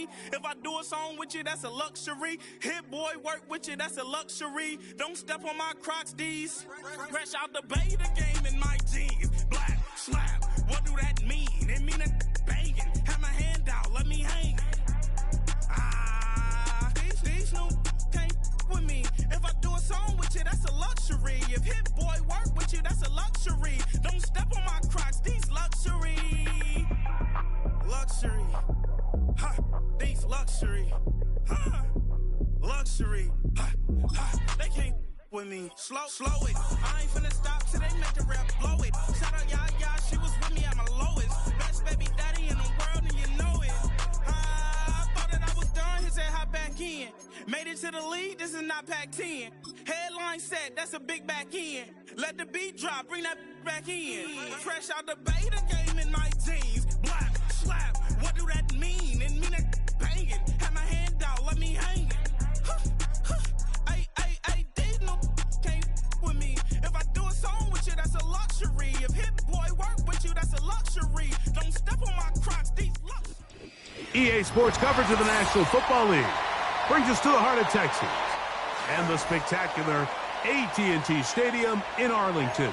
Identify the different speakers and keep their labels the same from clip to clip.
Speaker 1: me. If I do a song with you, that's a luxury. Hit boy, work with you, that's a luxury. Don't step on my Crocs, D's. Fresh out the beta game in my jeans. Black, slap, what do that mean? It mean a banging. Have my hand out, let me hang. These new can't with me. If I do a song with you, that's a luxury. If hit boy work with you, that's a luxury. Don't step on my Crocs, these luxury. Luxury. Ha, these luxury. Ha, luxury. Ha, ha, they can't with me. Slow it. I ain't finna stop till they make the rap blow it. Shout out Yaya, she was with me at my lowest. Best baby daddy in the world and you know it. I thought that I was done, he said hop back in. Made it to the lead, this is not Pac-10. Headline set, that's a big back end. Let the beat drop, bring that back in. Fresh out the beta game in my jeans. Black, slap, what do that mean? It mean a banging. Have my hand out, let me hang it. These no can't with me. If I do a song with you, that's a luxury. If hit boy work with you, that's a luxury. Don't step on my Crocs, these luxury.
Speaker 2: EA Sports coverage of the National Football League brings us to the heart of Texas and the spectacular AT&T Stadium in Arlington.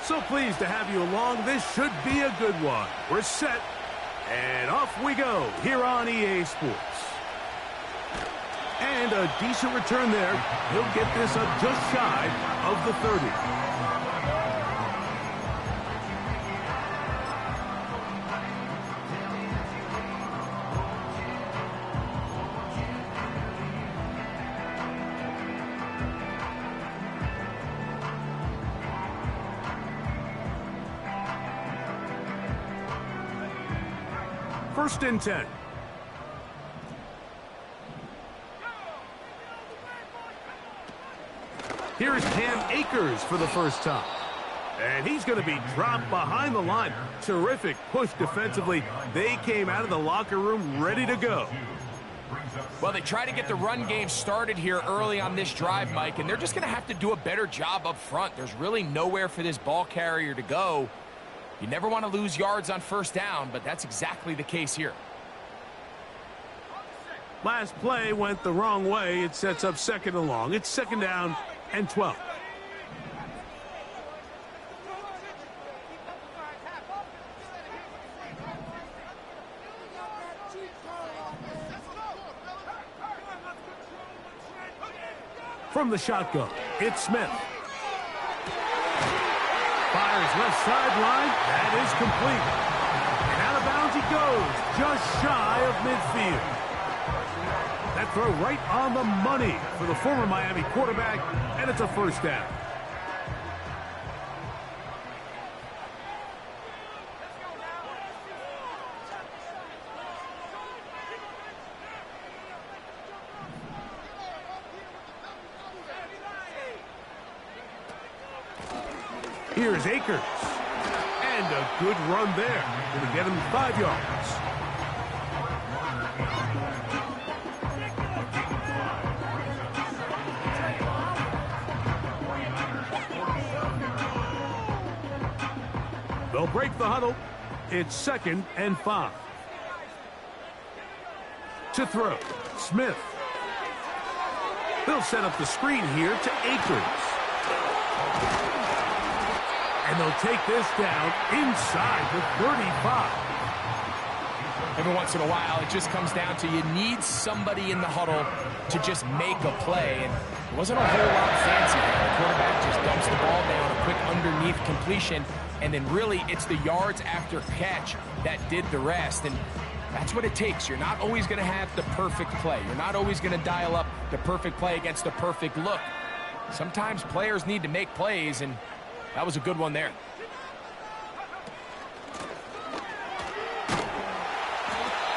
Speaker 2: So pleased to have you along. This should be a good one. We're set, and off we go here on EA Sports. And a decent return there. He'll get this up just shy of the 30. First and 10. Here's Cam Akers for the first time. And he's going to be dropped behind the line. Terrific push defensively. They came out of the locker room ready to go.
Speaker 3: Well, they try to get the run game started here early on this drive, Mike, and they're just going to have to do a better job up front. There's really nowhere for this ball carrier to go. You never want to lose yards on first down, but that's exactly the case here.
Speaker 2: Last play went the wrong way. It sets up second and long. It's second down and 12. From the shotgun, it's Smith. Fires left sideline. That is complete. And out of bounds he goes, just shy of midfield. That throw right on the money for the former Miami quarterback, and it's a first down. Here's Akers. And a good run there. Going to get him 5 yards. They'll break the huddle. It's second and 5. To throw, Smith. They'll set up the screen here to Akers. And they'll take this down inside the 35.
Speaker 3: Every once in a while, it just comes down to you need somebody in the huddle to just make a play. And it wasn't a whole lot fancy. The quarterback just dumps the ball down, a quick underneath completion. And then really, it's the yards after catch that did the rest. And that's what it takes. You're not always going to have the perfect play. You're not always going to dial up the perfect play against the perfect look. Sometimes players need to make plays, and that was a good one there.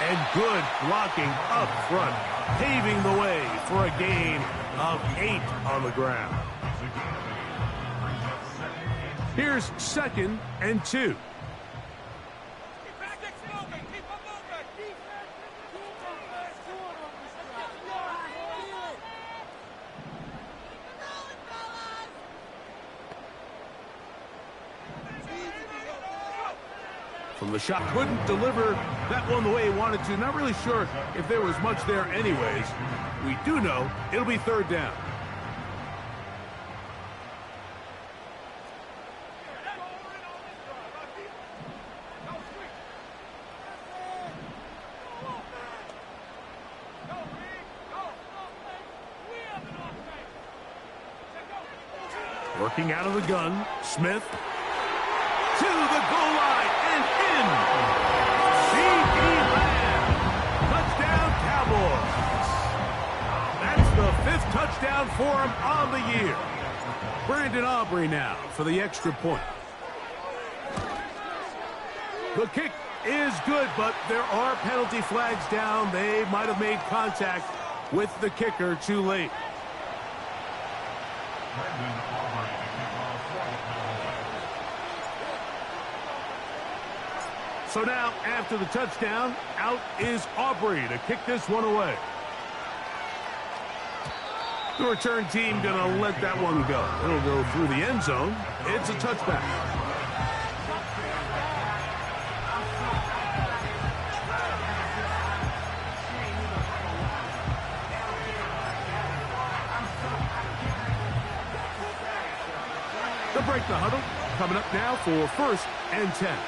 Speaker 2: And good blocking up front, paving the way for a gain of 8 on the ground. Here's second and 2. And the shot couldn't deliver that one the way he wanted to. Not really sure if there was much there anyways. We do know it'll be third down. Working out of the gun, Smith to the goal line and in. C.D. Lamb, touchdown Cowboys. That's the 5th touchdown for him on the year. Brandon Aubrey now for the extra point. The kick is good, but there are penalty flags down. They might have made contact with the kicker too late. So now, after the touchdown, out is Aubrey to kick this one away. The return team going to let that one go. It'll go through the end zone. It's a touchback. They'll break the huddle. Coming up now for 1st and 10.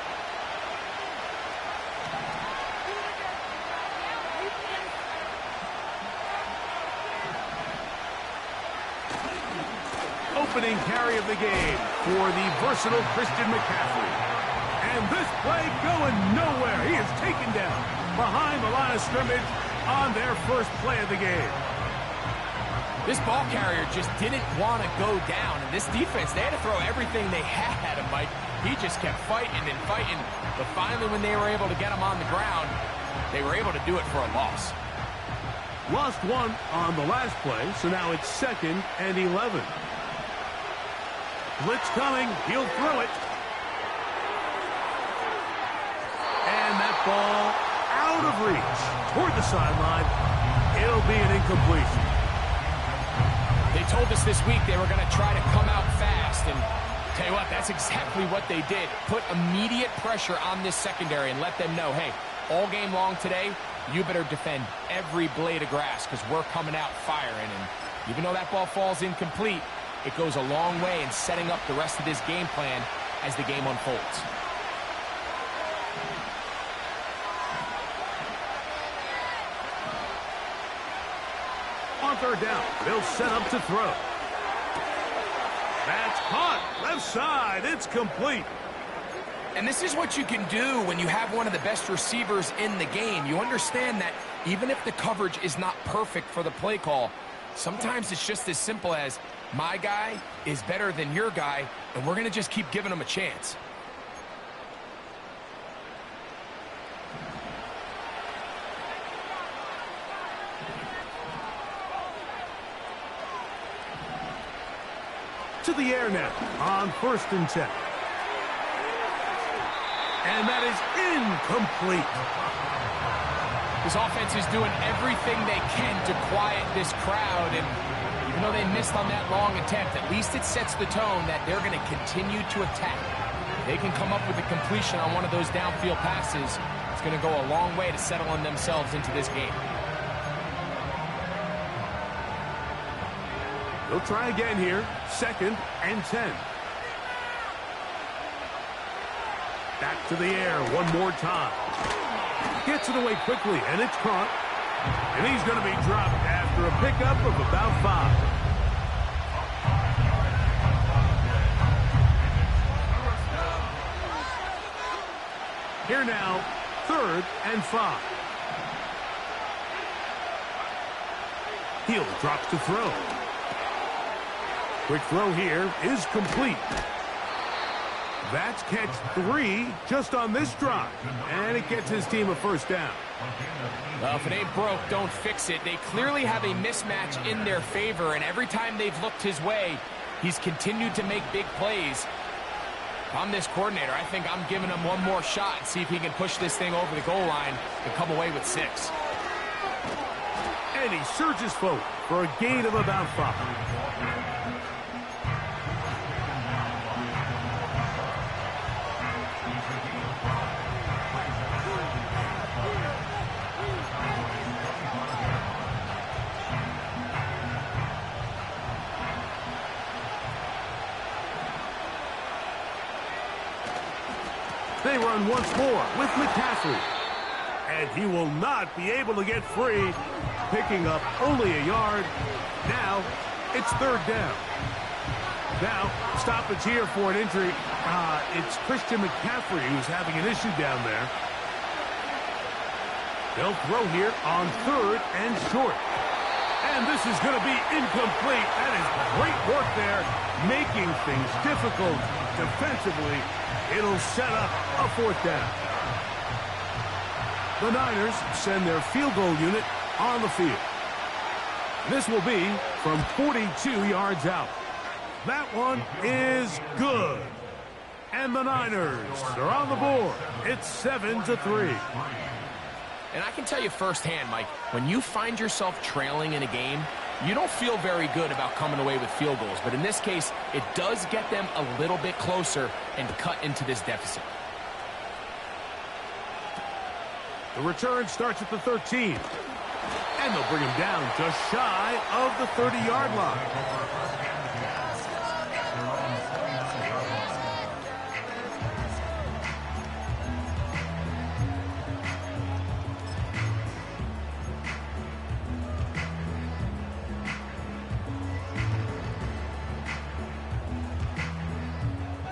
Speaker 2: Opening carry of the game for the versatile Christian McCaffrey. And this play going nowhere. He is taken down behind the line of scrimmage on their first play of the game.
Speaker 3: This ball carrier just didn't want to go down. And this defense, they had to throw everything they had at him, Mike. He just kept fighting and fighting. But finally, when they were able to get him on the ground, they were able to do it for a loss.
Speaker 2: Lost one on the last play, so now it's 2nd and 11. Blitz coming. He'll throw it. And that ball out of reach toward the sideline. It'll be an incompletion.
Speaker 3: They told us this week they were going to try to come out fast. And tell you what, that's exactly what they did. Put immediate pressure on this secondary and let them know, hey, all game long today, you better defend every blade of grass because we're coming out firing. And even though that ball falls incomplete, it goes a long way in setting up the rest of this game plan as the game unfolds.
Speaker 2: On 3rd down, they'll set up to throw. That's caught. Left side. It's complete.
Speaker 3: And this is what you can do when you have one of the best receivers in the game. You understand that even if the coverage is not perfect for the play call, sometimes it's just as simple as, my guy is better than your guy, and we're going to just keep giving him a chance.
Speaker 2: To the air now on 1st and 10. And that is incomplete.
Speaker 3: This offense is doing everything they can to quiet this crowd, and even though they missed on that long attempt, at least it sets the tone that they're going to continue to attack. They can come up with a completion on one of those downfield passes. It's going to go a long way to settling themselves into this game.
Speaker 2: They'll try again here. 2nd and 10. Back to the air one more time. Gets it away quickly, and it's caught. And he's going to be dropped after a pickup of about 5. Here now, 3rd and 5. Hill drops to throw. Quick throw here is complete. That's catch 3 just on this drive. And it gets his team a 1st down.
Speaker 3: Well, if it ain't broke, don't fix it. They clearly have a mismatch in their favor, and every time they've looked his way, he's continued to make big plays. If I'm this coordinator, I think I'm giving him one more shot and see if he can push this thing over the goal line and come away with 6.
Speaker 2: And he surges forward for a gain of about 5. They run once more with McCaffrey. And he will not be able to get free, picking up only a yard. Now, it's third down. Now, stoppage here for an injury. It's Christian McCaffrey who's having an issue down there. They'll throw here on third and short. And this is going to be incomplete. That is great work there, making things difficult defensively. It'll set up a fourth down. The Niners send their field goal unit on the field. This will be from 42 yards out. That one is good. And the Niners are on the board. It's 7-3.
Speaker 3: And I can tell you firsthand, Mike, when you find yourself trailing in a game, you don't feel very good about coming away with field goals. But in this case, it does get them a little bit closer and cut into this deficit.
Speaker 2: The return starts at the 13. And they'll bring him down just shy of the 30-yard line.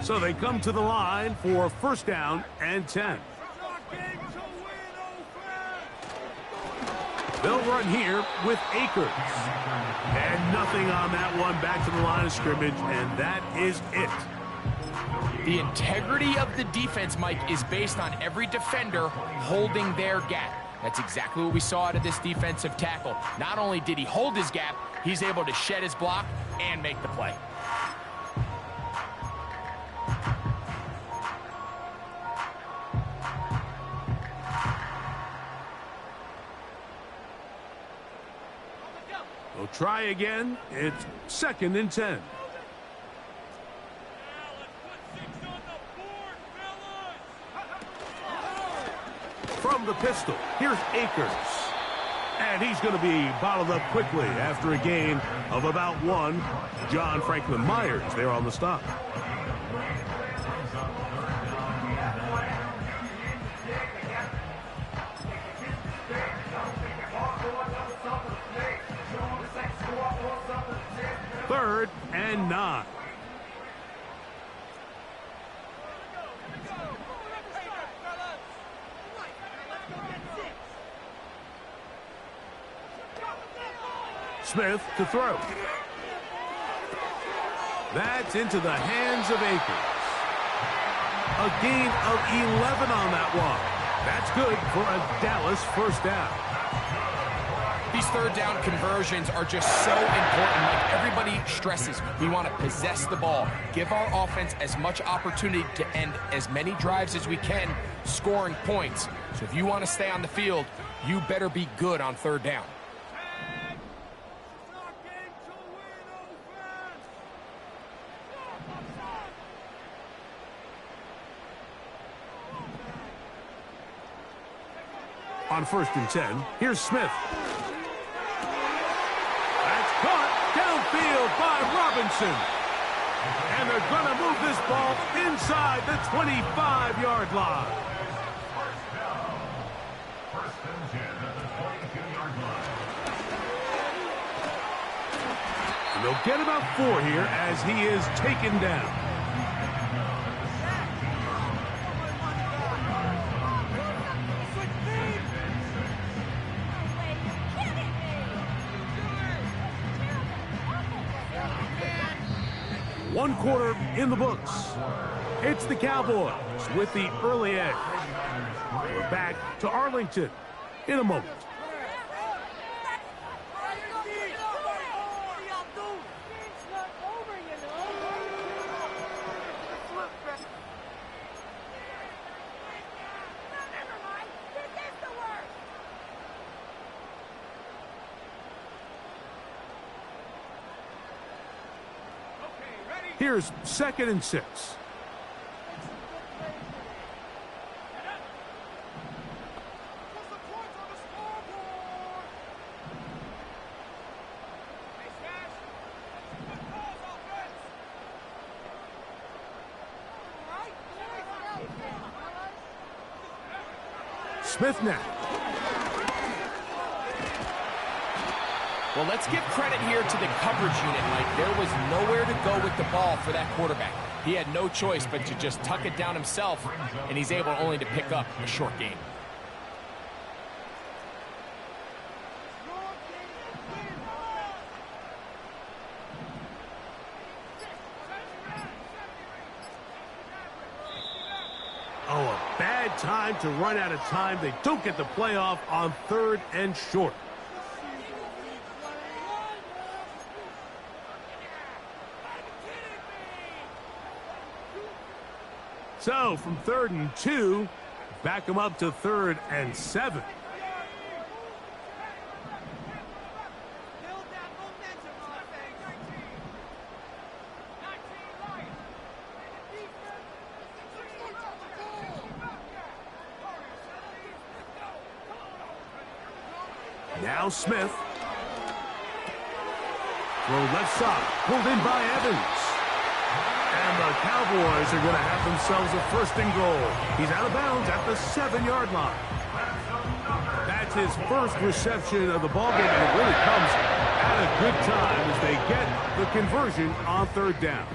Speaker 2: So they come to the line for first down and 10. They'll run here with Akers. And nothing on that one. Back to the line of scrimmage, and that is it.
Speaker 3: The integrity of the defense, Mike, is based on every defender holding their gap. That's exactly what we saw out of this defensive tackle. Not only did he hold his gap, he's able to shed his block and make the play.
Speaker 2: They'll try again. It's second and 10. From the pistol, here's Akers. And he's going to be bottled up quickly after a gain of about one. John Franklin Myers there on the stop. Third and 9. Smith to throw. That's into the hands of Akers. A gain of 11 on that one. That's good for a Dallas first down.
Speaker 3: These third down conversions are just so important. Like everybody stresses, we want to possess the ball, give our offense as much opportunity to end as many drives as we can, scoring points. So if you want to stay on the field, you better be good on third down.
Speaker 2: On first and 10, here's Smith. That's caught downfield by Robinson. And they're going to move this ball inside the 25-yard line. And they'll get about 4 here as he is taken down. One quarter in the books. It's the Cowboys with the early edge. We're back to Arlington in a moment. Here's second and 6. Smith now.
Speaker 3: Well, let's give credit here to the coverage unit, Mike. There was nowhere to go with the ball for that quarterback. He had no choice but to just tuck it down himself, and he's able only to pick up a short gain.
Speaker 2: Oh, a bad time to run out of time. They don't get the playoff on 3rd and short. So, from 3rd and 2, back them up to 3rd and 7. Now Smith. Throw left side. Pulled in by Evans. And the Cowboys are going to have themselves a 1st and goal. He's out of bounds at the 7-yard line. That's his first reception of the ballgame, and it really comes at a good time as they get the conversion on 3rd down.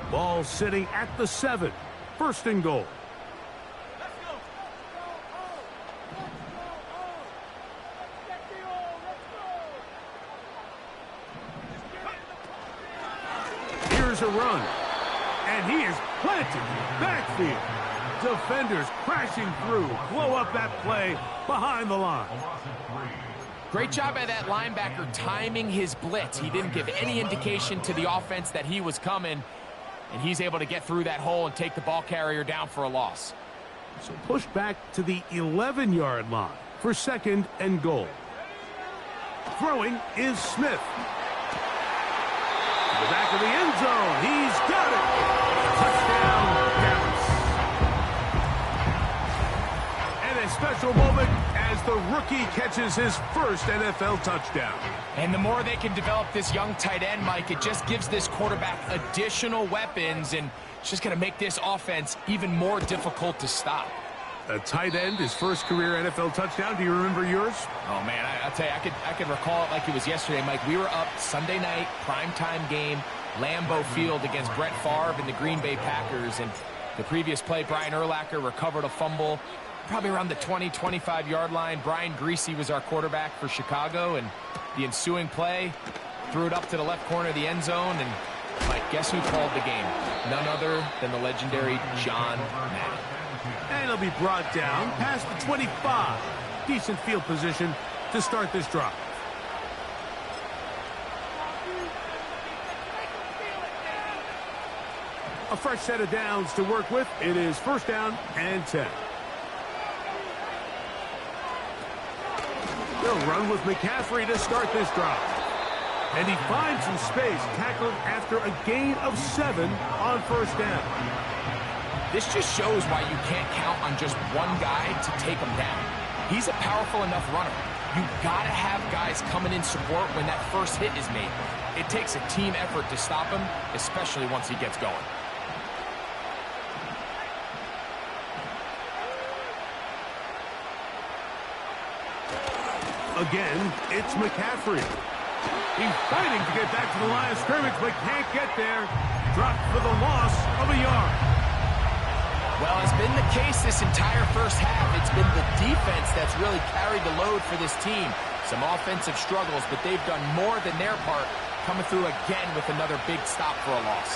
Speaker 2: Ball sitting at the 7. 1st and goal. Here's a run. And he is planted in the backfield. Defenders crashing through. Blow up that play behind the line.
Speaker 3: Great job by that linebacker timing his blitz. He didn't give any indication to the offense that he was coming, and he's able to get through that hole and take the ball carrier down for a loss.
Speaker 2: So push back to the 11-yard line for 2nd and goal. Throwing is Smith. To the back of the end zone. He's got it. Touchdown, Dallas. And a special moment as the rookie catches his first NFL touchdown.
Speaker 3: And the more they can develop this young tight end, Mike, it just gives this quarterback additional weapons, and it's just going to make this offense even more difficult to stop.
Speaker 2: A tight end, his first career NFL touchdown. Do you remember yours?
Speaker 3: Oh, man, I'll tell you, I could recall it like it was yesterday, Mike. We were up Sunday night, primetime game, Lambeau Field against Brett Favre and the Green Bay Packers. And the previous play, Brian Urlacher recovered a fumble probably around the 20, 25-yard line. Brian Greasy was our quarterback for Chicago, and the ensuing play threw it up to the left corner of the end zone. And, Mike, guess who called the game? None other than the legendary John Madden.
Speaker 2: And he'll be brought down past the 25. Decent field position to start this drive. A fresh set of downs to work with. It is 1st down and 10. They'll run with McCaffrey to start this drive. And he finds some space, tackled after a gain of 7 on 1st down.
Speaker 3: This just shows why you can't count on just one guy to take him down. He's a powerful enough runner. You've got to have guys coming in support when that first hit is made. It takes a team effort to stop him, especially once he gets going.
Speaker 2: Again, it's McCaffrey. He's fighting to get back to the line of scrimmage, but can't get there. Dropped for the loss of a yard.
Speaker 3: Well, it's been the case this entire first half. It's been the defense that's really carried the load for this team. Some offensive struggles, but they've done more than their part, coming through again with another big stop for a loss.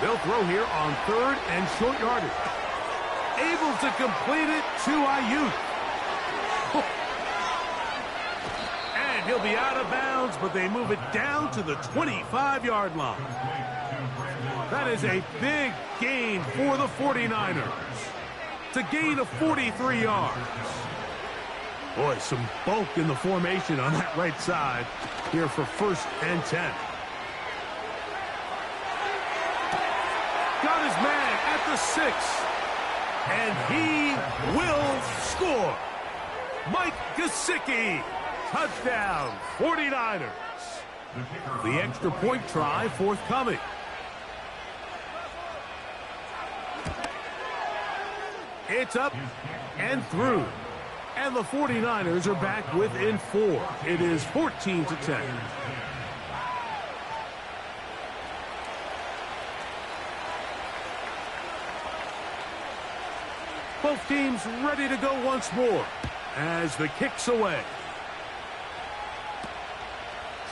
Speaker 2: They'll throw here on 3rd and short yardage. Able to complete it to Ayuk. And he'll be out of bounds, but they move it down to the 25-yard line. That is a big gain for the 49ers. It's a gain of 43 yards. Boy, some bulk in the formation on that right side here for 1st and 10. Got his man at the 6. And he will score. Mike Gesicki. Touchdown, 49ers. The extra point try forthcoming. It's up and through. And the 49ers are back within 4. It is 14-10. Both teams ready to go once more as the kick's away.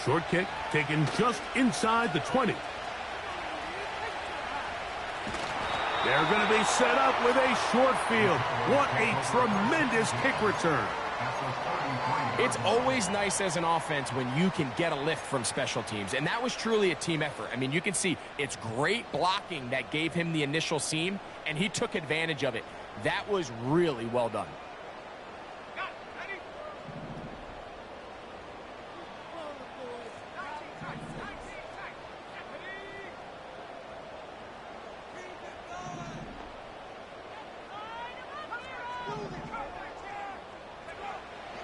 Speaker 2: Short kick taken just inside the 20. They're going to be set up with a short field. What a tremendous kick return.
Speaker 3: It's always nice as an offense when you can get a lift from special teams, and that was truly a team effort. I mean, you can see it's great blocking that gave him the initial seam, and he took advantage of it. That was really well done.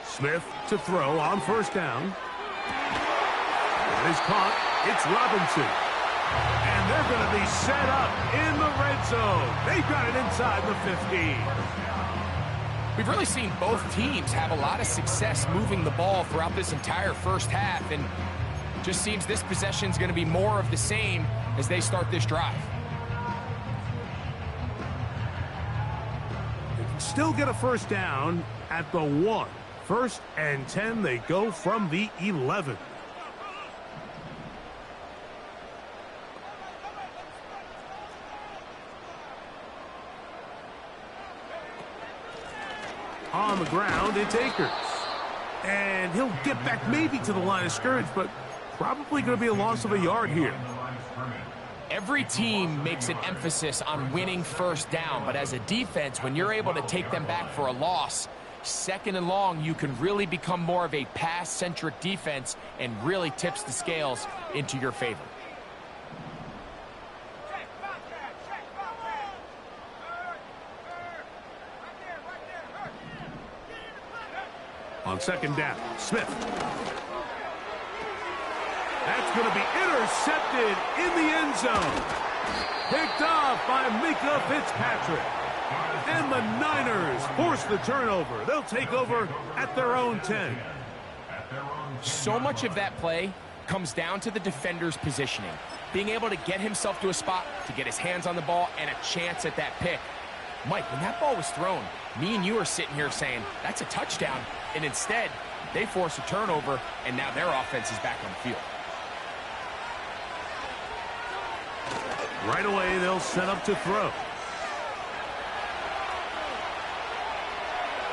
Speaker 2: Smith to throw on first down. That is caught. It's Robinson. And they're going to be set up in the red zone. They've got it inside the 15.
Speaker 3: We've really seen both teams have a lot of success moving the ball throughout this entire first half, and just seems this possession is going to be more of the same as they start this drive.
Speaker 2: They can still get a first down at the 1. 1st and 10, they go from the 11. On the ground, it's Akers. And he'll get back maybe to the line of scrimmage, but probably going to be a loss of a yard here.
Speaker 3: Every team makes an emphasis on winning first down, but as a defense, when you're able to take them back for a loss, 2nd and long, you can really become more of a pass-centric defense and really tips the scales into your favor.
Speaker 2: On 2nd down, Smith. That's going to be intercepted in the end zone. Picked off by Mika Fitzpatrick. And the Niners force the turnover. They'll take over at their own 10.
Speaker 3: So much of that play comes down to the defender's positioning. Being able to get himself to a spot, to get his hands on the ball, and a chance at that pick. Mike, when that ball was thrown, me and you are sitting here saying, that's a touchdown. And instead, they force a turnover, and now their offense is back on the field.
Speaker 2: Right away, they'll set up to throw.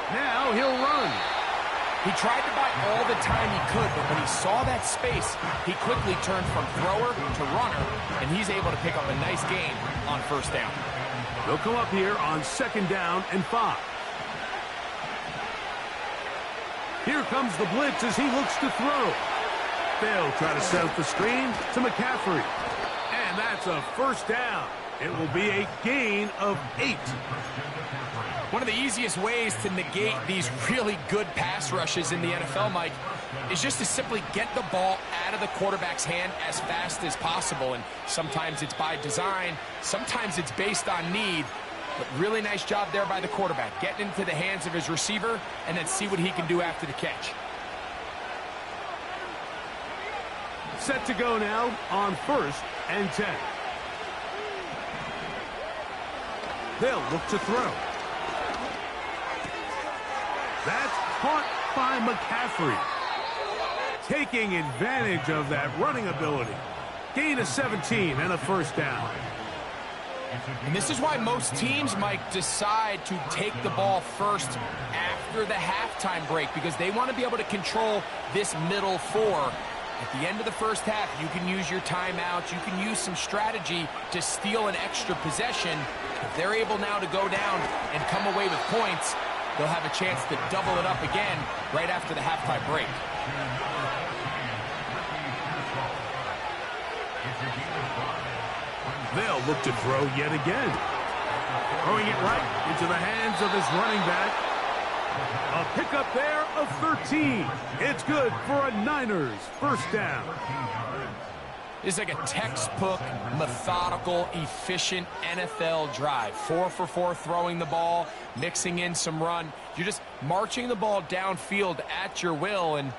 Speaker 2: Now he'll run.
Speaker 3: He tried to buy all the time he could, but when he saw that space, he quickly turned from thrower to runner, and he's able to pick up a nice gain on first down.
Speaker 2: They'll come up here on 2nd down and 5. Here comes the blitz as he looks to throw. They'll try to set up the screen to McCaffrey. And that's a first down. It will be a gain of 8.
Speaker 3: One of the easiest ways to negate these really good pass rushes in the NFL, Mike, is just to simply get the ball out of the quarterback's hand as fast as possible. And sometimes it's by design, sometimes it's based on need. But really nice job there by the quarterback, getting into the hands of his receiver and then see what he can do after the catch.
Speaker 2: Set to go now on 1st and 10. They'll look to throw. That's caught by McCaffrey. Taking advantage of that running ability. Gain of 17 and a first down.
Speaker 3: And this is why most teams, Mike, decide to take the ball first after the halftime break, because they want to be able to control this middle 4. At the end of the first half, you can use your timeouts. You can use some strategy to steal an extra possession. If they're able now to go down and come away with points, they'll have a chance to double it up again right after the halftime break.
Speaker 2: They'll look to throw yet again. Throwing it right into the hands of his running back. A pickup there of 13. It's good for a Niners first down.
Speaker 3: It's like a textbook, methodical, efficient NFL drive. 4 for 4 throwing the ball, mixing in some run. You're just marching the ball downfield at your will, and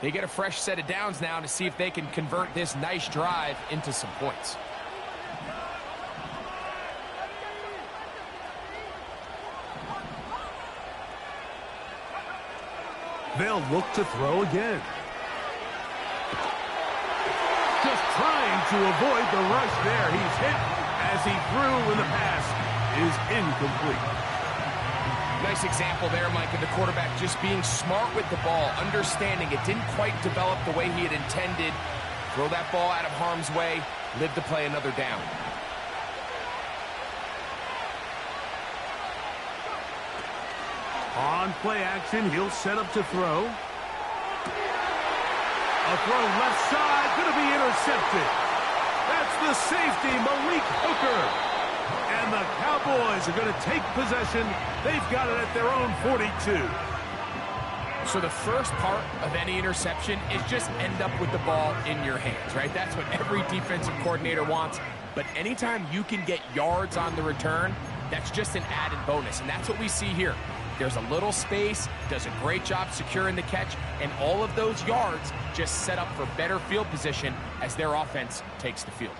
Speaker 3: they get a fresh set of downs now to see if they can convert this nice drive into some points.
Speaker 2: They'll look to throw again. Just trying to avoid the rush there. He's hit as he threw when the pass is incomplete.
Speaker 3: Nice example there, Mike, of the quarterback just being smart with the ball, understanding it didn't quite develop the way he had intended. Throw that ball out of harm's way, live to play another down.
Speaker 2: On play action, he'll set up to throw. A throw left side, going to be intercepted. That's the safety, Malik Hooker. And the Cowboys are going to take possession. They've got it at their own 42.
Speaker 3: So the first part of any interception is just end up with the ball in your hands, right? That's what every defensive coordinator wants. But anytime you can get yards on the return, that's just an added bonus. And that's what we see here. There's a little space, does a great job securing the catch, and all of those yards just set up for better field position as their offense takes the field.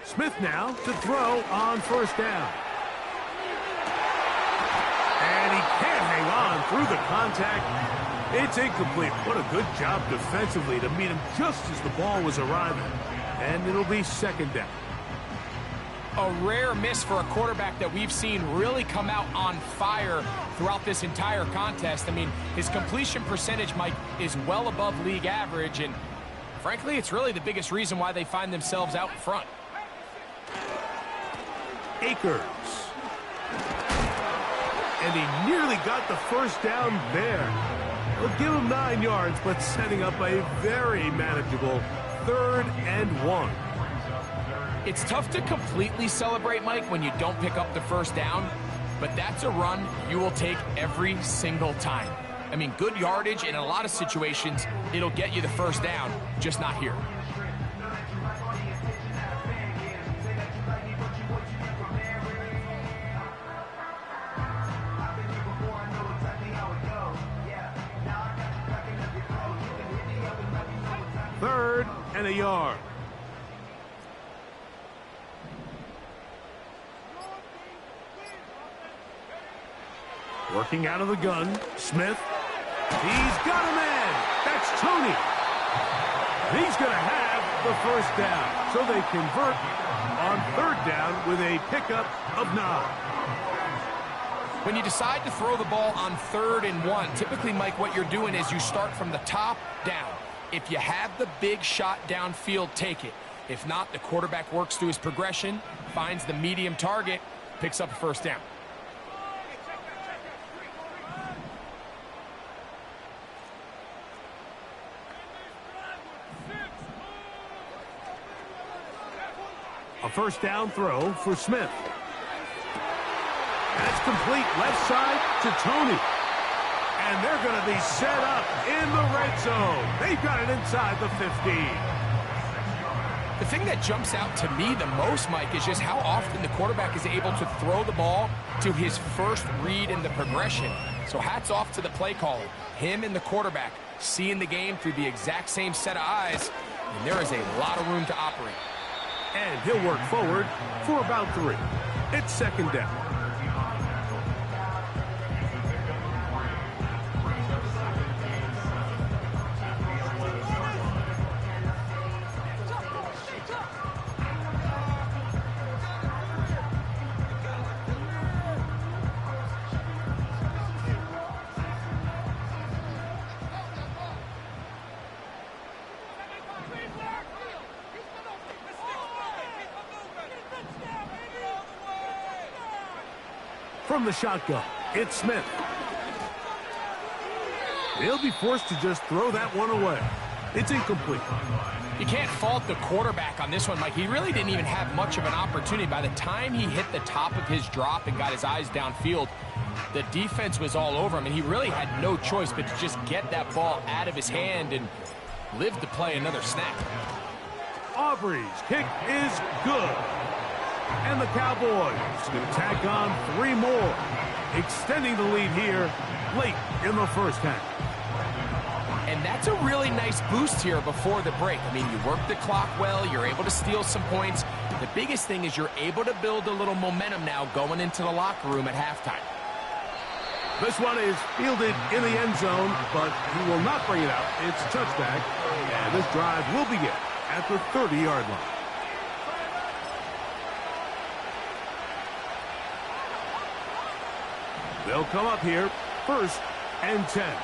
Speaker 2: Smith now to throw on first down. And he can't hang on through the contact. It's incomplete. What a good job defensively to meet him just as the ball was arriving. And it'll be second down.
Speaker 3: A rare miss for a quarterback that we've seen really come out on fire throughout this entire contest. I mean, his completion percentage, Mike, is well above league average. And frankly, it's really the biggest reason why they find themselves out in front.
Speaker 2: Akers. And he nearly got the first down there. We'll give him 9 yards, but setting up a very manageable 3rd and 1.
Speaker 3: It's tough to completely celebrate, Mike, when you don't pick up the first down, but that's a run you will take every single time. I mean, good yardage in a lot of situations, it'll get you the first down, just not here.
Speaker 2: Third and a yard. Working out of the gun, Smith. He's got a man. That's Tony. He's going to have the first down. So they convert on 3rd down with a pickup of 9.
Speaker 3: When you decide to throw the ball on 3rd and 1, typically, Mike, what you're doing is you start from the top down. If you have the big shot downfield, take it. If not, the quarterback works through his progression, finds the medium target, picks up a first down.
Speaker 2: A first down throw for Smith. That's complete left side to Tony. And they're going to be set up in the red zone. They've got it inside the 15.
Speaker 3: The thing that jumps out to me the most, Mike, is just how often the quarterback is able to throw the ball to his first read in the progression. So hats off to the play caller. Him and the quarterback seeing the game through the exact same set of eyes, and there is a lot of room to operate.
Speaker 2: And he'll work forward for about 3. It's second down. From the shotgun, it's Smith. He'll be forced to just throw that one away. It's incomplete.
Speaker 3: You can't fault the quarterback on this one, Mike. He really didn't even have much of an opportunity. By the time he hit the top of his drop and got his eyes downfield, the defense was all over him, and he really had no choice but to just get that ball out of his hand and live to play another snap.
Speaker 2: Aubrey's kick is good. And the Cowboys going to tack on 3 more, extending the lead here late in the first half.
Speaker 3: And that's a really nice boost here before the break. I mean, you work the clock well, you're able to steal some points. The biggest thing is you're able to build a little momentum now going into the locker room at halftime.
Speaker 2: This one is fielded in the end zone, but he will not bring it out. It's touchback, and this drive will begin at the 30-yard line. They'll come up here, 1st and 10.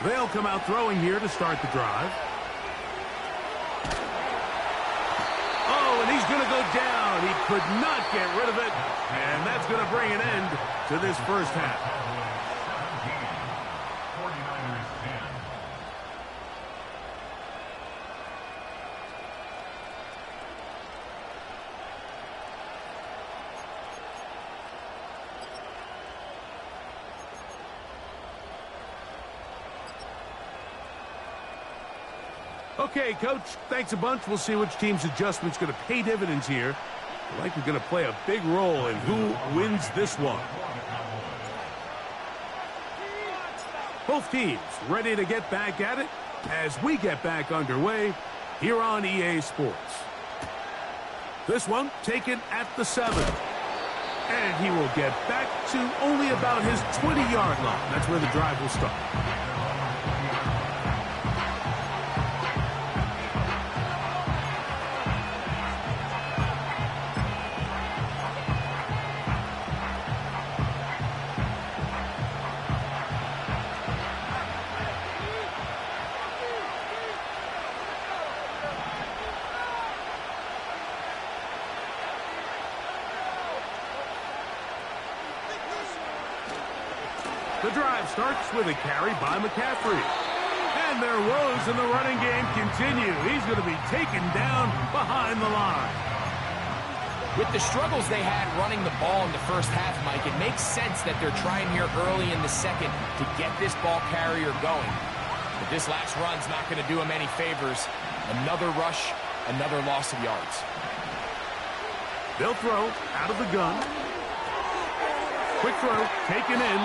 Speaker 2: They'll come out throwing here to start the drive. Oh, and he's going to go down. He could not get rid of it, and that's going to bring an end to this first half. Okay, Coach, thanks a bunch. We'll see which team's adjustment's going to pay dividends here. I like we're going to play a big role in who wins this one. Both teams ready to get back at it as we get back underway here on EA Sports. This one taken at the 7. And he will get back to only about his 20-yard line. That's where the drive will start. The drive starts with a carry by McCaffrey. And their woes in the running game continue. He's going to be taken down behind the line.
Speaker 3: With the struggles they had running the ball in the first half, Mike, it makes sense that they're trying here early in the second to get this ball carrier going. But this last run's not going to do him any favors. Another rush, another loss of yards.
Speaker 2: They'll throw out of the gun. Quick throw, taken in.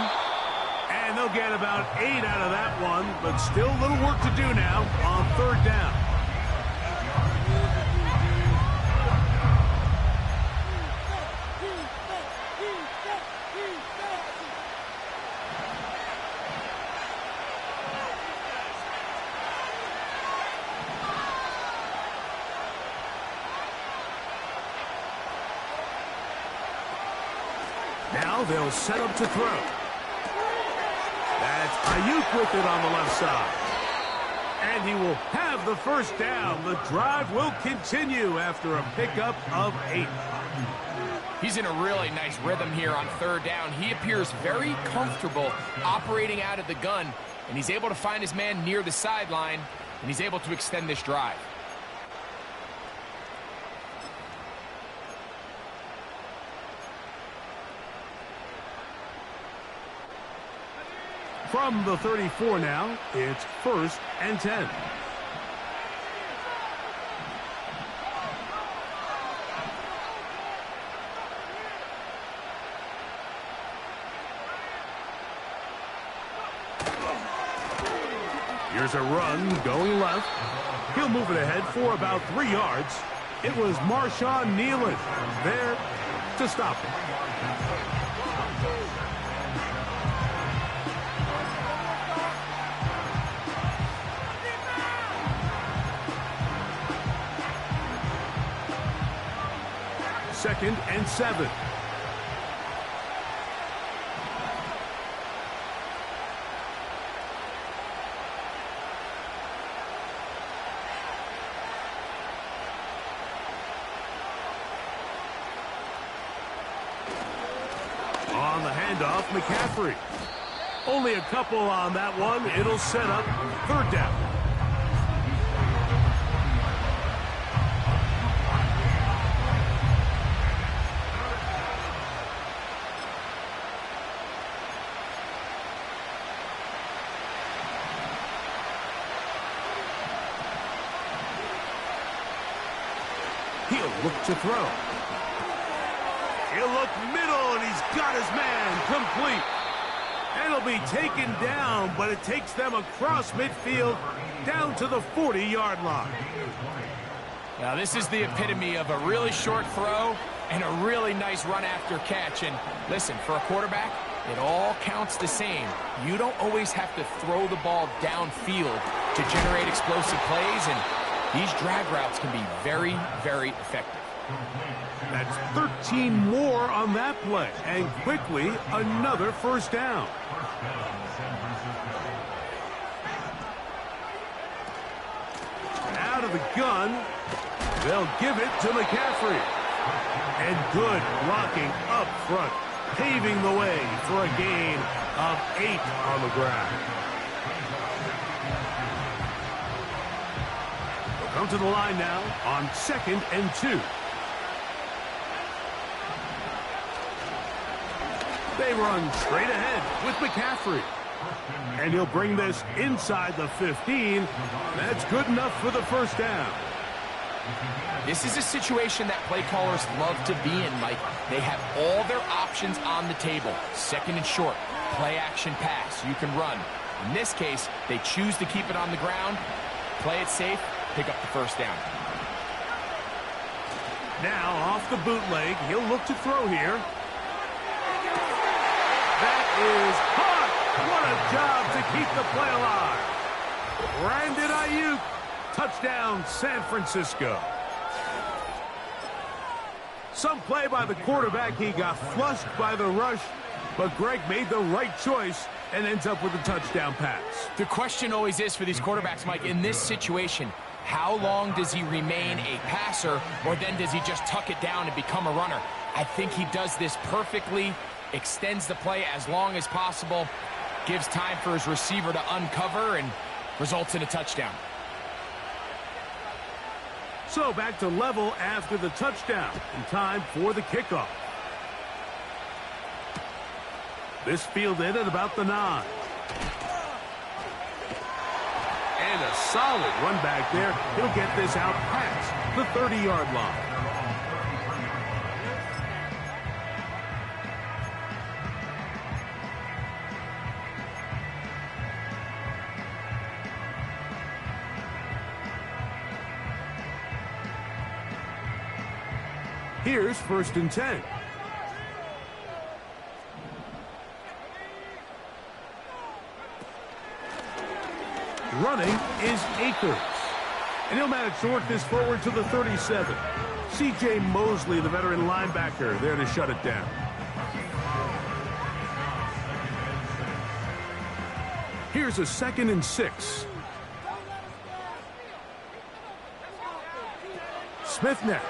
Speaker 2: And they'll get about 8 out of that one, but still a little work to do now on 3rd down. Now they'll set up to throw. That's Ayuk with it on the left side. And he will have the first down. The drive will continue after a pickup of 8.
Speaker 3: He's in a really nice rhythm here on 3rd down. He appears very comfortable operating out of the gun, and he's able to find his man near the sideline, and he's able to extend this drive.
Speaker 2: From the 34 now, it's 1st and 10. Here's a run going left. He'll move it ahead for about 3 yards. It was Marshawn Nealon there to stop it. Second and 7. On the handoff, McCaffrey. Only a couple on that one. It'll set up third down. He'll look to throw. He'll look middle, and he's got his man complete. And he'll be taken down, but it takes them across midfield down to the 40-yard line.
Speaker 3: Now, this is the epitome of a really short throw and a really nice run after catch. And listen, for a quarterback, it all counts the same. You don't always have to throw the ball downfield to generate explosive plays, and these drag routes can be very, very effective.
Speaker 2: That's 13 more on that play, and quickly another first down. Out of the gun, they'll give it to McCaffrey. And good blocking up front, paving the way for a gain of 8 on the ground. They'll come to the line now on 2nd and 2. They run straight ahead with McCaffrey. And he'll bring this inside the 15. That's good enough for the first down.
Speaker 3: This is a situation that play callers love to be in, Mike. They have all their options on the table. 2nd and short, play action pass, you can run. In this case, they choose to keep it on the ground, play it safe, pick up the first down.
Speaker 2: Now off the bootleg, he'll look to throw here. That is caught. What a job to keep the play alive. Brandon Ayuk, touchdown San Francisco. Some play by the quarterback. He got flushed by the rush, but Greg made the right choice and ends up with a touchdown pass.
Speaker 3: The question always is for these quarterbacks, Mike, in this situation, how long does he remain a passer, or then does he just tuck it down and become a runner? I think he does this perfectly, extends the play as long as possible, gives time for his receiver to uncover, and results in a touchdown.
Speaker 2: So back to level after the touchdown, and time for the kickoff. This fielded at about the 9. And a solid run back there. He'll get this out past the 30-yard line. Here's 1st and 10. Running is Akers. And he'll manage to work this forward to the 37. C.J. Mosley, the veteran linebacker, there to shut it down. Here's a 2nd and 6. Smith now.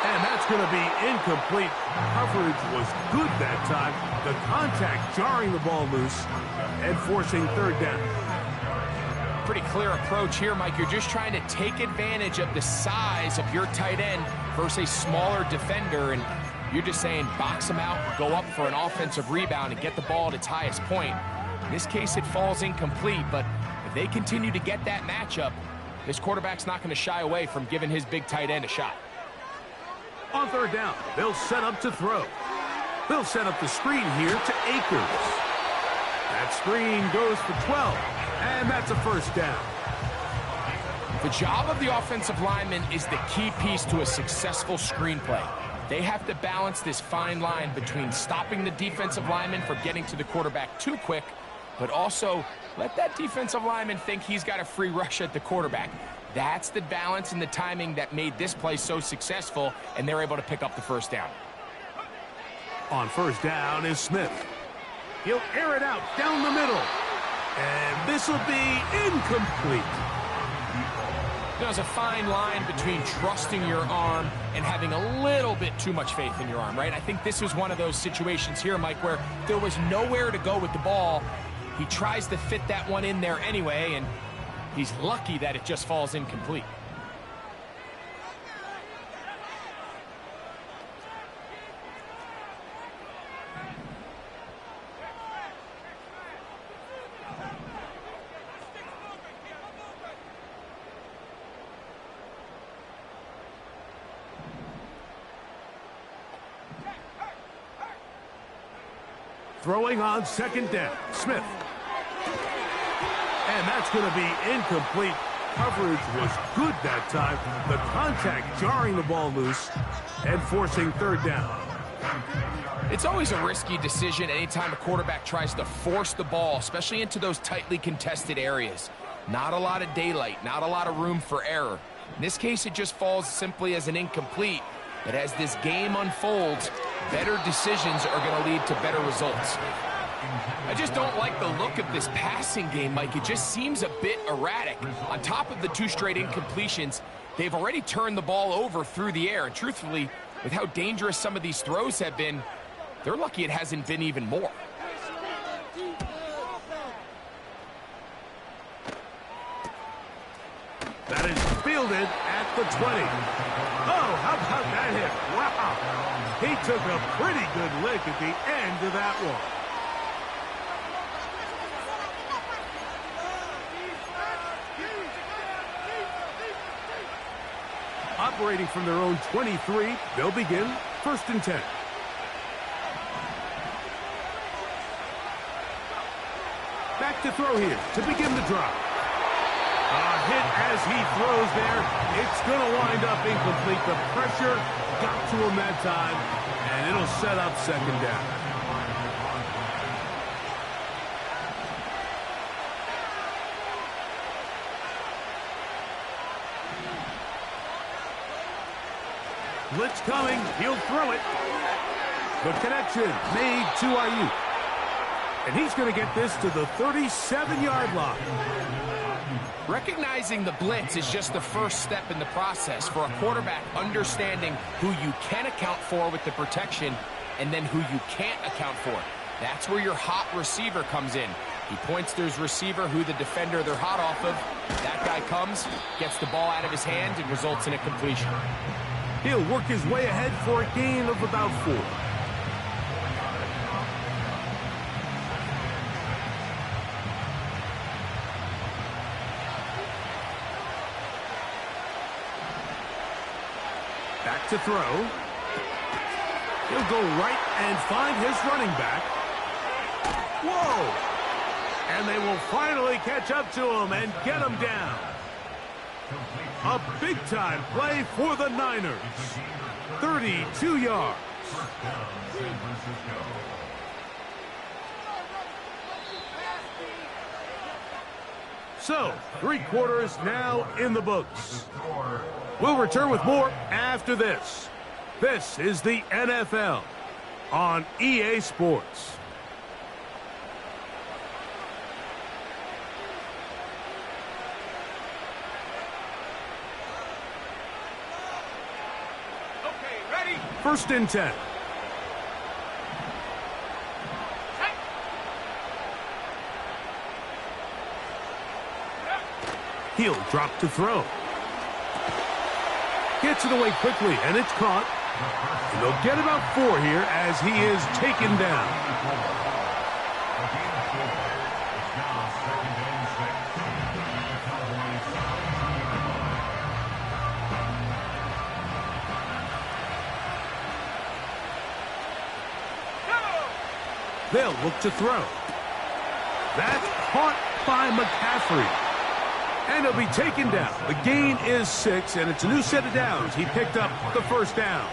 Speaker 2: And that's going to be incomplete. Coverage was good that time. The contact jarring the ball loose and forcing 3rd down.
Speaker 3: Pretty clear approach here, Mike. You're just trying to take advantage of the size of your tight end versus a smaller defender, and you're just saying box him out, go up for an offensive rebound, and get the ball at its highest point. In this case, it falls incomplete, but if they continue to get that matchup, this quarterback's not going to shy away from giving his big tight end a shot.
Speaker 2: On 3rd down, they'll set up to throw. They'll set up the screen here to Akers. That screen goes for 12, and that's a first down.
Speaker 3: The job of the offensive lineman is the key piece to a successful screenplay. They have to balance this fine line between stopping the defensive lineman from getting to the quarterback too quick, but also let that defensive lineman think he's got a free rush at the quarterback. That's the balance and the timing that made this play so successful, and they're able to pick up the first down.
Speaker 2: On 1st down is Smith. He'll air it out down the middle. And this will be incomplete.
Speaker 3: There's a fine line between trusting your arm and having a little bit too much faith in your arm, right? I think this is one of those situations here, Mike, where there was nowhere to go with the ball. He tries to fit that one in there anyway, and he's lucky that it just falls incomplete.
Speaker 2: Throwing on second down, Smith. And that's going to be incomplete. Coverage was good that time. The contact jarring the ball loose and forcing third down.
Speaker 3: It's always a risky decision anytime a quarterback tries to force the ball, especially into those tightly contested areas. Not a lot of daylight, not a lot of room for error. In this case, it just falls simply as an incomplete. But as this game unfolds, better decisions are going to lead to better results. I just don't like the look of this passing game, Mike. It just seems a bit erratic. On top of the 2 straight incompletions, they've already turned the ball over through the air. And truthfully, with how dangerous some of these throws have been, they're lucky it hasn't been even more.
Speaker 2: That is fielded at the 20. Oh, how about that hit? Wow. He took a pretty good lick at the end of that one. Operating from their own 23, they'll begin 1st and 10. Back to throw here to begin the drive. A hit as he throws there. It's going to wind up incomplete. The pressure got to him that time, and it'll set up second down. Blitz coming. He'll throw it. The connection made to Ayuk. And he's going to get this to the 37-yard line.
Speaker 3: Recognizing the blitz is just the first step in the process for a quarterback understanding who you can account for with the protection and then who you can't account for. That's where your hot receiver comes in. He points to his receiver who the defender they're hot off of. That guy comes, gets the ball out of his hand, and results in a completion.
Speaker 2: He'll work his way ahead for a gain of about 4. Back to throw. He'll go right and find his running back. Whoa! And they will finally catch up to him and get him down. A big-time play for the Niners. 32 yards. So, 3 quarters now in the books. We'll return with more after this. This is the NFL on EA Sports.
Speaker 1: Okay, ready?
Speaker 2: 1st and 10. He'll drop to throw. Gets it away quickly, and it's caught. And they'll get about 4 here as he is taken down. They'll look to throw. That's caught by McCaffrey. And he'll be taken down. The gain is 6, and it's a new set of downs. He picked up the 1st down.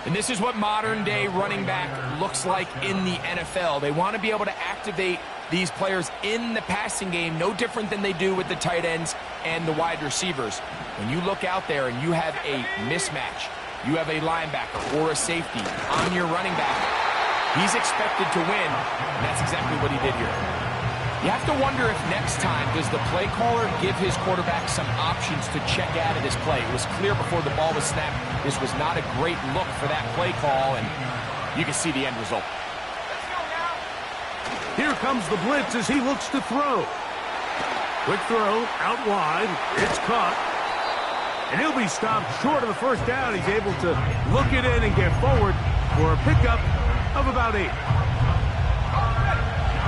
Speaker 3: And this is what modern-day running back looks like in the NFL. They want to be able to activate these players in the passing game, no different than they do with the tight ends and the wide receivers. When you look out there and you have a mismatch, you have a linebacker or a safety on your running back, he's expected to win, and that's exactly what he did here. You have to wonder if next time, does the play caller give his quarterback some options to check out of this play? It was clear before the ball was snapped, this was not a great look for that play call, and you can see the end result.
Speaker 2: Here comes the blitz as he looks to throw. Quick throw, out wide, it's caught. And he'll be stopped short of the first down. He's able to look it in and get forward for a pickup of about 8.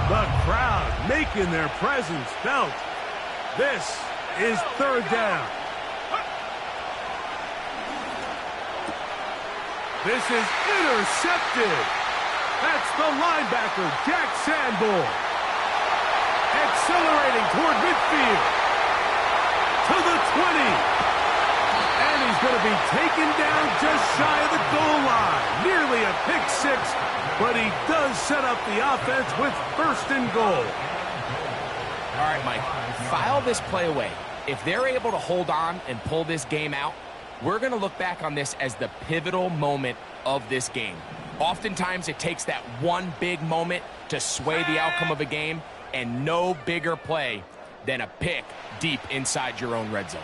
Speaker 2: The crowd making their presence felt. This is 3rd down. This is intercepted. That's the linebacker, Jack Sanborn. Accelerating toward midfield. To the 20. And he's going to be taken down just shy of the goal line. Nearly a pick 6, but he does set up the offense with 1st and goal.
Speaker 3: All right, Mike, file this play away. If they're able to hold on and pull this game out, we're going to look back on this as the pivotal moment of this game. Oftentimes, it takes that one big moment to sway the outcome of a game, and no bigger play than a pick deep inside your own red zone.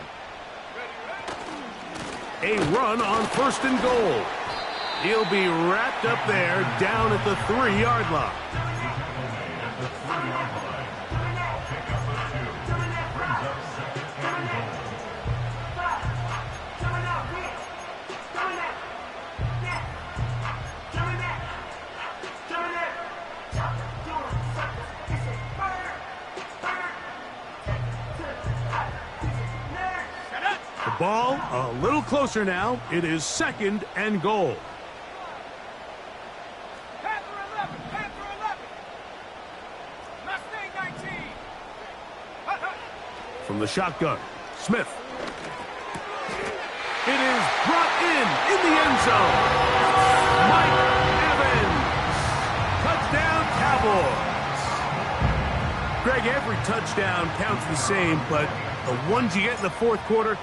Speaker 2: A run on 1st and goal. He'll be wrapped up there down at the 3-yard line. Ball a little closer now. It is 2nd and goal. From the shotgun, Smith. It is brought in the end zone. Mike Evans. Touchdown, Cowboys. Greg, every touchdown counts the same, but the ones you get in the 4th quarter,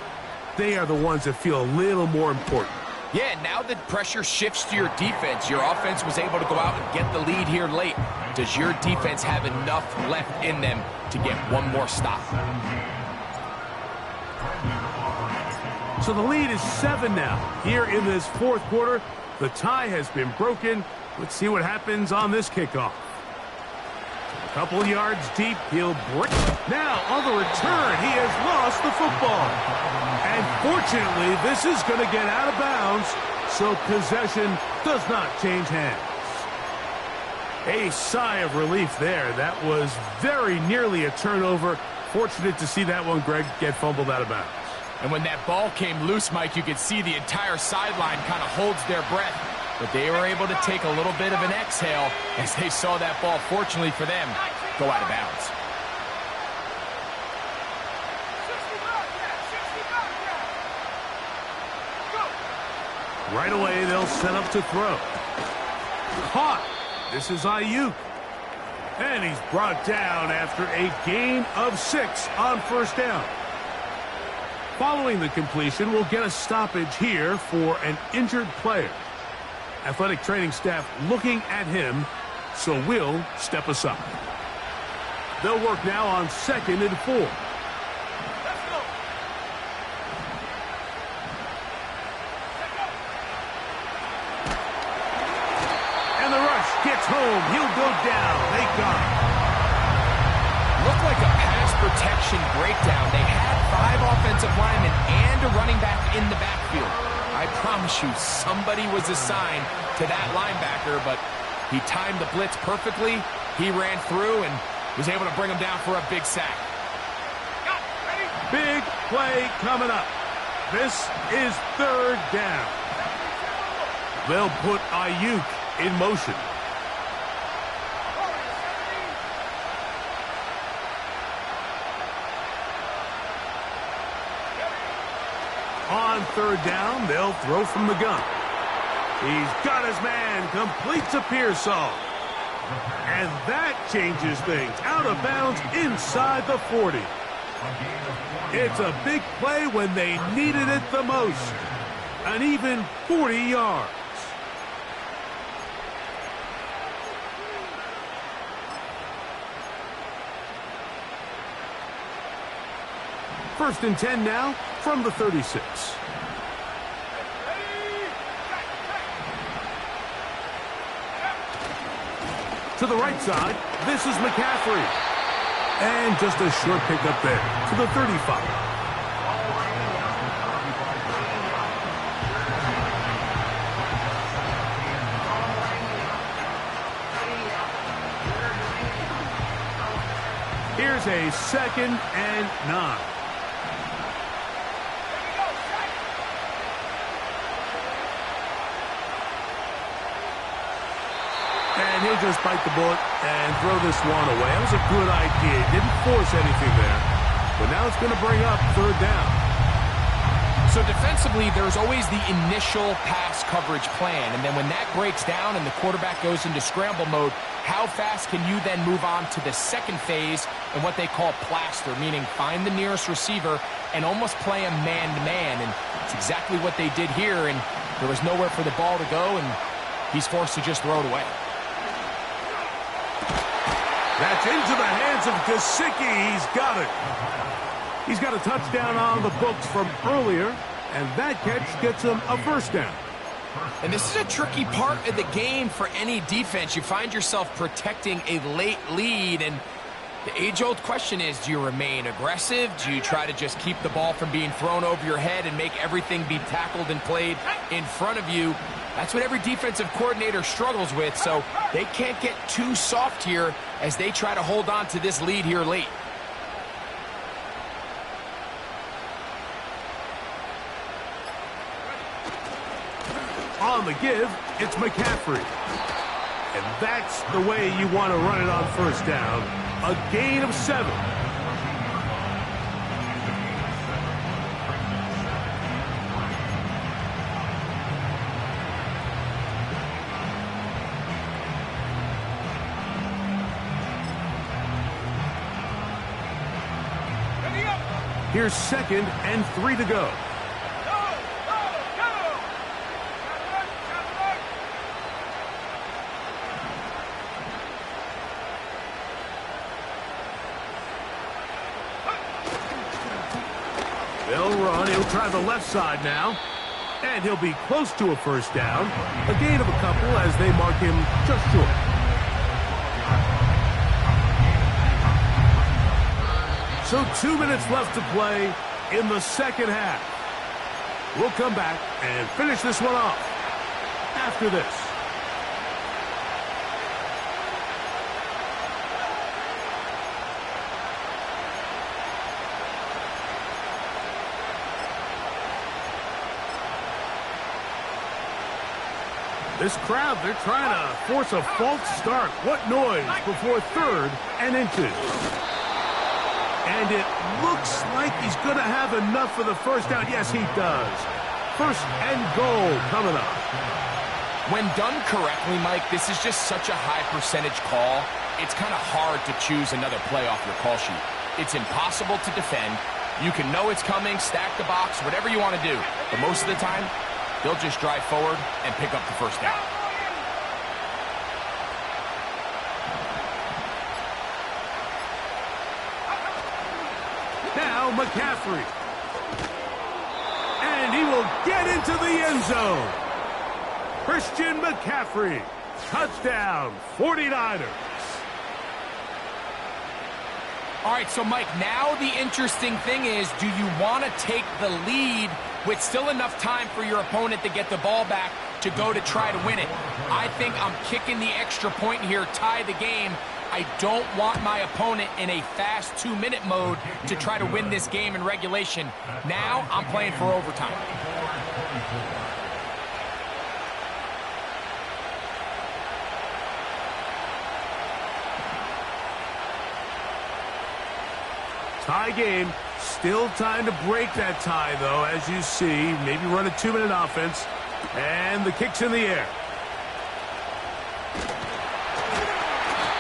Speaker 2: they are the ones that feel a little more important.
Speaker 3: Yeah, now the pressure shifts to your defense. Your offense was able to go out and get the lead here late. Does your defense have enough left in them to get one more stop?
Speaker 2: So the lead is 7 now. Here in this 4th quarter, the tie has been broken. Let's see what happens on this kickoff. A couple yards deep, he'll break. Now, on the return, he has lost the football. And fortunately, this is going to get out of bounds, so possession does not change hands. A sigh of relief there. That was very nearly a turnover. Fortunate to see that one, Greg, get fumbled out of bounds.
Speaker 3: And when that ball came loose, Mike, you could see the entire sideline kind of holds their breath. But they were able to take a little bit of an exhale as they saw that ball, fortunately for them, go out of bounds.
Speaker 2: Right away, they'll set up to throw. Caught. This is Ayuk. And he's brought down after a gain of 6 on 1st down. Following the completion, we'll get a stoppage here for an injured player. Athletic training staff looking at him, so we'll step aside. They'll work now on 2nd and 4. And the rush gets home. He'll go down. They got him.
Speaker 3: Looked like a pass protection breakdown. They had 5 offensive linemen and a running back in the backfield. I promise you, somebody was assigned to that linebacker, but he timed the blitz perfectly. He ran through and was able to bring him down for a big sack.
Speaker 2: Big play coming up. This is 3rd down. They'll put Ayuk in motion. On 3rd down, they'll throw from the gun. He's got his man, completes a Pearsall. And that changes things. Out of bounds inside the 40. It's a big play when they needed it the most. An even 40 yards. First and 10 now from the 36. To the right side, this is McCaffrey. And just a short pickup there to the 35. Here's a 2nd and 9. And he'll just bite the bullet and throw this one away. That was a good idea. He didn't force anything there. But now it's going to bring up 3rd down.
Speaker 3: So defensively, there's always the initial pass coverage plan. And then when that breaks down and the quarterback goes into scramble mode, how fast can you then move on to the second phase and what they call plaster, meaning find the nearest receiver and almost play him man-to-man. And it's exactly what they did here. And there was nowhere for the ball to go, and he's forced to just throw it away.
Speaker 2: That's into the hands of Gesicki. He's got it. He's got a touchdown on the books from earlier, and that catch gets him a 1st down.
Speaker 3: And this is a tricky part of the game for any defense. You find yourself protecting a late lead, and the age-old question is, do you remain aggressive? Do you try to just keep the ball from being thrown over your head and make everything be tackled and played in front of you? That's what every defensive coordinator struggles with, so they can't get too soft here as they try to hold on to this lead here late.
Speaker 2: On the give, it's McCaffrey. And that's the way you want to run it on 1st down. A gain of 7. Here's 2nd and 3 to go. They'll run. He'll try the left side now. And he'll be close to a 1st down. A gain of a couple as they mark him just short. So 2 minutes left to play in the 2nd half. We'll come back and finish this one off after this. This crowd, they're trying to force a false start. What noise before 3rd and inches. And it looks like he's going to have enough for the 1st down. Yes, he does. 1st and goal coming up.
Speaker 3: When done correctly, Mike, this is just such a high percentage call. It's kind of hard to choose another play off your call sheet. It's impossible to defend. You can know it's coming, stack the box, whatever you want to do. But most of the time, they'll just drive forward and pick up the 1st down.
Speaker 2: Now McCaffrey. And he will get into the end zone. Christian McCaffrey. Touchdown, 49ers.
Speaker 3: All right, so Mike, now the interesting thing is, do you want to take the lead with still enough time for your opponent to get the ball back to go to try to win it? I think I'm kicking the extra point here, tie the game. I don't want my opponent in a fast 2-minute mode to try to win this game in regulation. Now I'm playing for overtime.
Speaker 2: Tie game. Still time to break that tie, though, as you see. Maybe run a 2-minute offense. And the kick's in the air.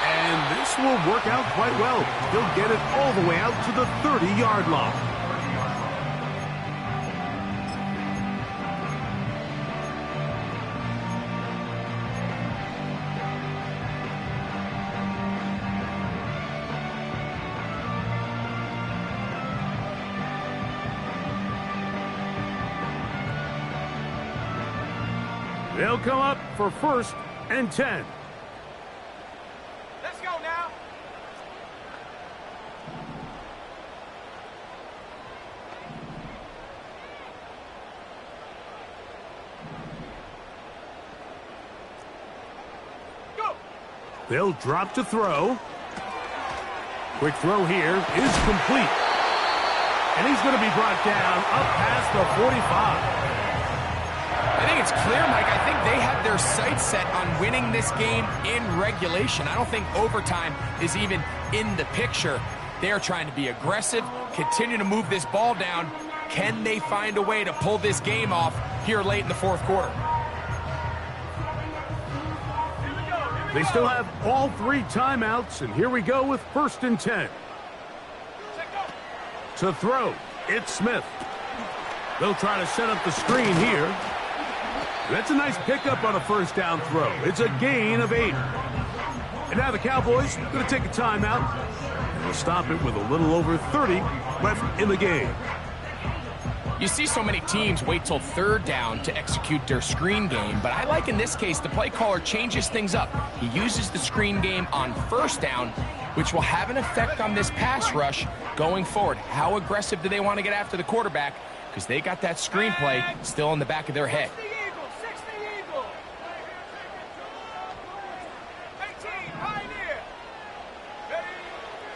Speaker 2: And this will work out quite well. He'll get it all the way out to the 30-yard line. They'll come up for 1st and 10.
Speaker 3: Let's go now. Go.
Speaker 2: They'll drop to throw. Quick throw here is complete. And he's going to be brought down up past the 45.
Speaker 3: I think it's clear, Mike. I think they have their sights set on winning this game in regulation. I don't think overtime is even in the picture. They're trying to be aggressive, continue to move this ball down. Can they find a way to pull this game off here late in the 4th quarter?
Speaker 2: They still have all 3 timeouts, and here we go with 1st and 10. To throw, it's Smith. They'll try to set up the screen here. That's a nice pickup on a 1st down throw. It's a gain of 8. And now the Cowboys are going to take a timeout. And they'll stop it with a little over 30 left in the game.
Speaker 3: You see so many teams wait till 3rd down to execute their screen game, but I like in this case the play caller changes things up. He uses the screen game on 1st down, which will have an effect on this pass rush going forward. How aggressive do they want to get after the quarterback? Because they got that screen play still in the back of their head.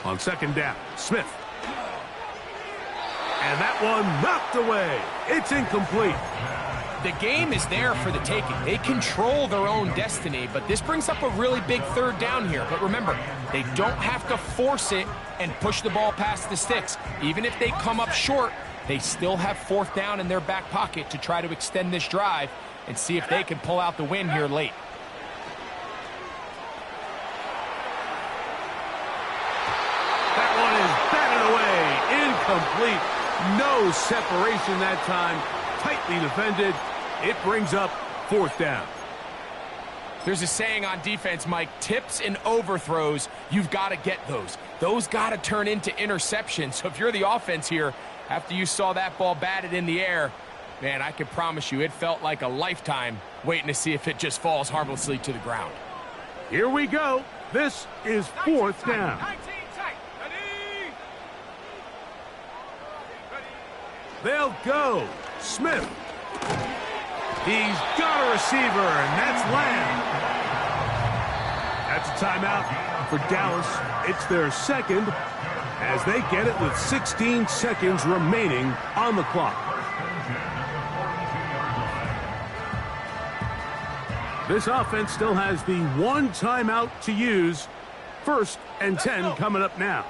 Speaker 2: On 2nd down, Smith. And that one knocked away. It's incomplete.
Speaker 3: The game is there for the taking. They control their own destiny, but this brings up a really big 3rd down here. But remember, they don't have to force it and push the ball past the sticks. Even if they come up short, they still have 4th down in their back pocket to try to extend this drive and see if they can pull out the win here late.
Speaker 2: That one is batted away. Incomplete. No separation that time. Tightly defended. It brings up 4th down.
Speaker 3: There's a saying on defense, Mike, tips and overthrows, you've got to get those. Those got to turn into interceptions. So if you're the offense here, after you saw that ball batted in the air, man, I can promise you it felt like a lifetime waiting to see if it just falls harmlessly to the ground.
Speaker 2: Here we go. This is 4th down. They'll go. Smith. He's got a receiver, and that's Lamb. That's a timeout for Dallas. It's their 2nd as they get it with 16 seconds remaining on the clock. This offense still has the 1 timeout to use. 1st and 10 coming up now.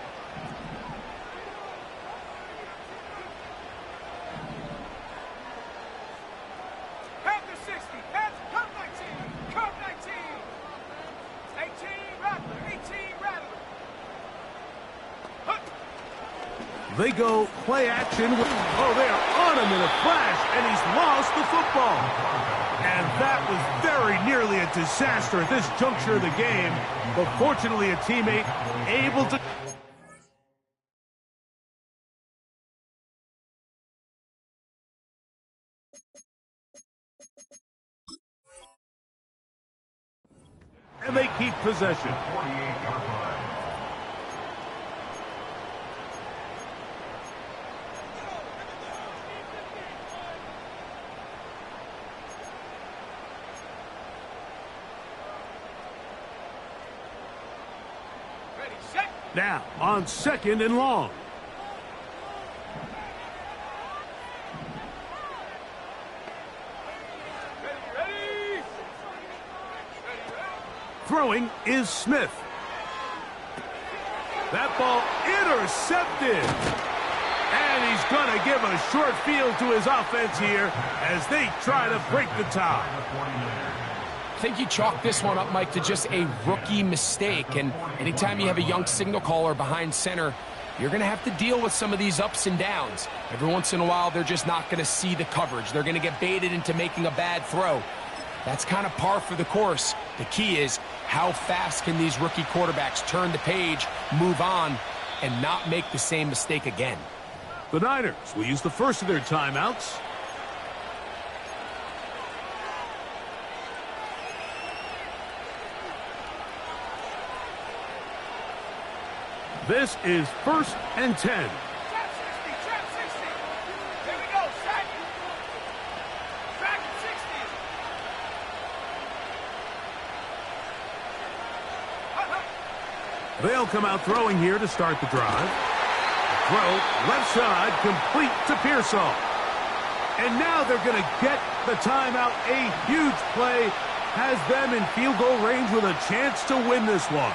Speaker 2: They go play action. They are on him in a flash, and he's lost the football. And that was very nearly a disaster at this juncture of the game. But fortunately, a teammate able to... And they keep possession. Now, on 2nd and long. Throwing is Smith. That ball intercepted. And he's going to give a short field to his offense here as they try to break the tie.
Speaker 3: I think you chalk this one up, Mike, to just a rookie mistake. And anytime you have a young signal caller behind center, you're going to have to deal with some of these ups and downs. Every once in a while, they're just not going to see the coverage. They're going to get baited into making a bad throw. That's kind of par for the course. The key is how fast can these rookie quarterbacks turn the page, move on, and not make the same mistake again.
Speaker 2: The Niners will use the first of their timeouts. This is 1st and 10.
Speaker 4: Trap 60, trap 60. Here we go, track. Track 60.
Speaker 2: They'll come out throwing here to start the drive. Throw, left side, complete to Pearsall. And now they're going to get the timeout. A huge play has them in field goal range with a chance to win this one.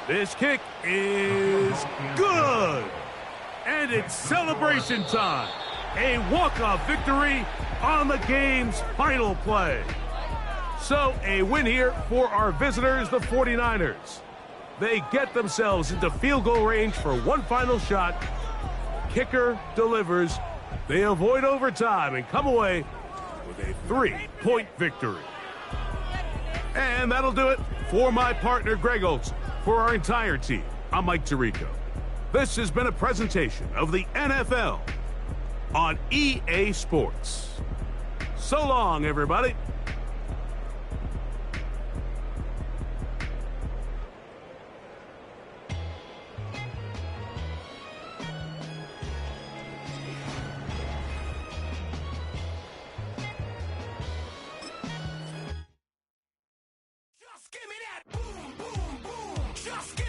Speaker 2: This kick is good. And it's celebration time. A walk-off victory on the game's final play. So a win here for our visitors, the 49ers. They get themselves into field goal range for one final shot. Kicker delivers. They avoid overtime and come away with a 3-point victory. And that'll do it for my partner, Greg Olson. For our entire team, I'm Mike Tirico. This has been a presentation of the NFL on EA Sports. So long, everybody.
Speaker 1: Just give me that boom, boom, boom. Just give